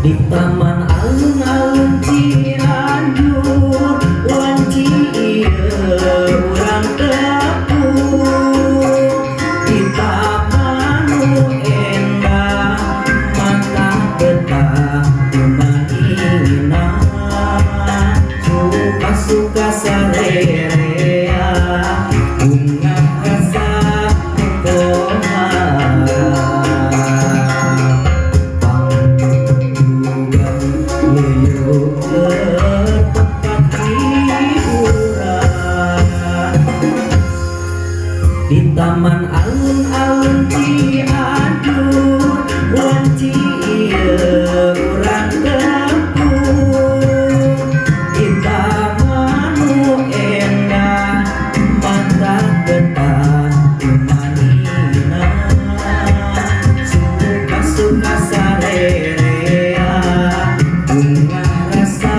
di taman alun-alun Cianjur wanci urang tepung di taman endah mata betah kumaina suka-suka sarerea bunga rasa di taman alun-alun Cianjur wanci urang tepung di taman endah mata betah kumanina suka-suka sarerea bunga rasa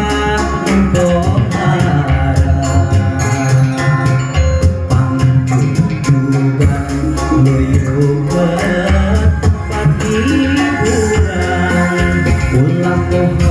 untuk tempat hiburan ulang